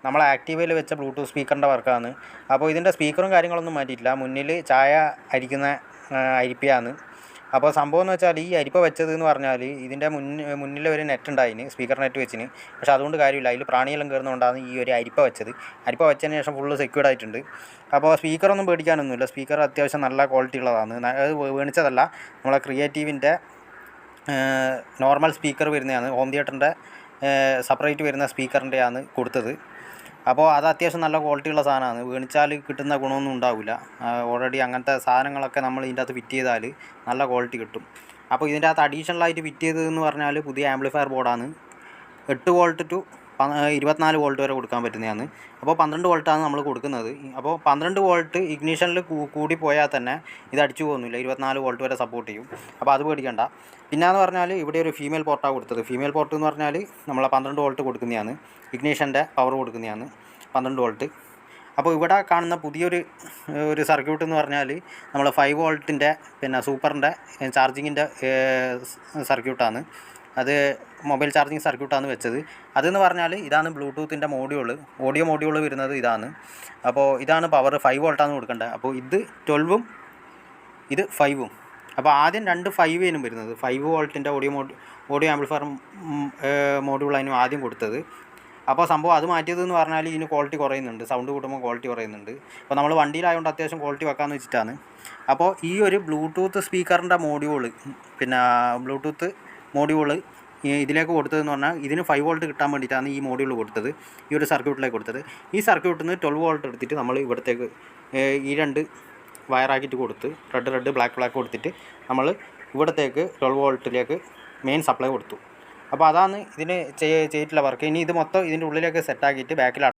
നമ്മൾ ആക്റ്റീവയിൽ വെച്ച ബ്ലൂടൂത്ത് സ്പീക്കറിൻ്റെ വർക്കാണ്. അപ്പോൾ ഇതിൻ്റെ സ്പീക്കറും കാര്യങ്ങളൊന്നും മാറ്റിയിട്ടില്ല. മുന്നിൽ ചായ അരിക്കുന്ന അരിപ്പയാണ്. അപ്പോൾ സംഭവം എന്ന് വെച്ചാൽ ഈ അരിപ്പ വെച്ചത് എന്ന് പറഞ്ഞാൽ ഇതിൻ്റെ മുന്നിൽ ഒരു നെറ്റ് ഉണ്ടായിന്, സ്പീക്കർ നെറ്റ് വെച്ചിന്. പക്ഷേ അതുകൊണ്ട് കാര്യമില്ല, അതിൽ പ്രാണിയെല്ലാം കയറുന്നതുകൊണ്ടാണ് ഈ ഒരു അരിപ്പ വെച്ചത്. അരിപ്പ വെച്ചതിന് ശേഷം ഫുള്ള് സെക്യൂർഡ് ആയിട്ടുണ്ട്. അപ്പോൾ സ്പീക്കറൊന്നും പേടിക്കാനൊന്നുമില്ല. സ്പീക്കർ അത്യാവശ്യം നല്ല ക്വാളിറ്റി ഉള്ളതാണ്. അത് മേടിച്ചതല്ല, നമ്മളെ ക്രിയേറ്റീവിൻ്റെ നോർമൽ സ്പീക്കർ വരുന്നതാണ്. ഹോം തിയേറ്ററിൻ്റെ സെപ്പറേറ്റ് വരുന്ന സ്പീക്കറിൻ്റെയാണ് കൊടുത്തത്. അപ്പോൾ അത് അത്യാവശ്യം നല്ല ക്വാളിറ്റി ഉള്ള സാധനമാണ്. മേടിച്ചാൽ കിട്ടുന്ന ഗുണമൊന്നും ഉണ്ടാവില്ല. ഓൾറെഡി അങ്ങനത്തെ സാധനങ്ങളൊക്കെ നമ്മൾ ഇതിൻ്റെ അകത്ത് ഫിറ്റ് ചെയ്താൽ നല്ല ക്വാളിറ്റി കിട്ടും. അപ്പോൾ ഇതിൻ്റെ അകത്ത് അഡീഷണലായിട്ട് ഫിറ്റ് ചെയ്തതെന്ന് പറഞ്ഞാൽ പുതിയ ആംപ്ലിഫയർ ബോർഡാണ്. 8 വോൾട്ട് ടു 24 വോൾട്ട് വരെ കൊടുക്കാൻ പറ്റുന്നതാണ്. അപ്പോൾ 12 വോൾട്ടാണ് നമ്മൾ കൊടുക്കുന്നത്. അപ്പോൾ 12 വോൾട്ട് ഇഗ്നീഷനിൽ കൂടി പോയാൽ തന്നെ ഇത് അടിച്ചു പോകുന്നില്ല, 24 വോൾട്ട് വരെ സപ്പോർട്ട് ചെയ്യും. അപ്പോൾ അത് പേടിക്കണ്ട. പിന്നെയെന്ന് പറഞ്ഞാൽ ഇവിടെ ഒരു ഫീമെയിൽ പോർട്ടാണ് കൊടുത്തത്. ഫീമെയിൽ പോർട്ട് എന്ന് പറഞ്ഞാൽ നമ്മളെ 12 വോൾട്ട് കൊടുക്കുന്നതാണ്, ഇഗ്നീഷൻ്റെ പവർ കൊടുക്കുന്നതാണ് 12 വോൾട്ട്. അപ്പോൾ ഇവിടെ കാണുന്ന പുതിയൊരു സർക്യൂട്ട് എന്ന് പറഞ്ഞാൽ നമ്മൾ 5 വോൾട്ടിൻ്റെ പിന്നെ സൂപ്പറിൻ്റെ ചാർജിങ്ങിൻ്റെ സർക്യൂട്ടാണ്. അത് മൊബൈൽ ചാർജിങ് സർക്യൂട്ടാണ് വെച്ചത്. അതെന്ന് പറഞ്ഞാൽ ഇതാണ് ബ്ലൂടൂത്തിൻ്റെ ഓഡിയോ മോഡ്യൂൾ വരുന്നത് ഇതാണ്. അപ്പോൾ ഇതാണ് പവർ 5 വോൾട്ടാണ് കൊടുക്കേണ്ടത്. അപ്പോൾ ഇത് 12ഉം ഇത് 5ഉം. അപ്പോൾ ആദ്യം 2 5 വരുന്നത്. 5 വോൾട്ടിൻ്റെ ഓഡിയോ ആംപ്ലിഫയർ മോഡ്യൂളായിരുന്നു ആദ്യം കൊടുത്തത്. അപ്പോൾ സംഭവം അത് മാറ്റിയതെന്ന് പറഞ്ഞാൽ ഇതിന് ക്വാളിറ്റി കുറയുന്നുണ്ട്, സൗണ്ട് കൂട്ടുമ്പോൾ ക്വാളിറ്റി കുറയുന്നുണ്ട്. അപ്പോൾ നമ്മൾ വണ്ടിയിലായതുകൊണ്ട് അത്യാവശ്യം ക്വാളിറ്റി വെക്കാമെന്ന് വെച്ചിട്ടാണ്. അപ്പോൾ ഈ ഒരു ബ്ലൂടൂത്ത് സ്പീക്കറിൻ്റെ മോഡ്യൂൾ പിന്നെ ബ്ലൂടൂത്ത് മോഡ്യൂൾ ഇതിലേക്ക് കൊടുത്തതെന്ന് പറഞ്ഞാൽ ഇതിന് 5 വോൾട്ട് കിട്ടാൻ വേണ്ടിയിട്ടാണ് ഈ മോഡ്യൂൾ കൊടുത്തത്, ഈ ഒരു സർക്യൂട്ടിലേക്ക് കൊടുത്തത്. ഈ സർക്യൂട്ടിൽ നിന്ന് 12 വോൾട്ട് എടുത്തിട്ട് നമ്മൾ ഇവിടത്തേക്ക് ഈ 2 വയറാക്കിയിട്ട് കൊടുത്ത് റെഡ് ബ്ലാക്ക് കൊടുത്തിട്ട് നമ്മൾ ഇവിടത്തേക്ക് 12 വോൾട്ടിലേക്ക് മെയിൻ സപ്ലൈ കൊടുത്തു. അപ്പോൾ അതാണ് ഇതിന് ചെയ്തിട്ടുള്ള വർക്ക്. ഇനി ഇത് മൊത്തം ഇതിൻ്റെ ഉള്ളിലേക്ക് സെറ്റാക്കിയിട്ട് ബാക്കിൽ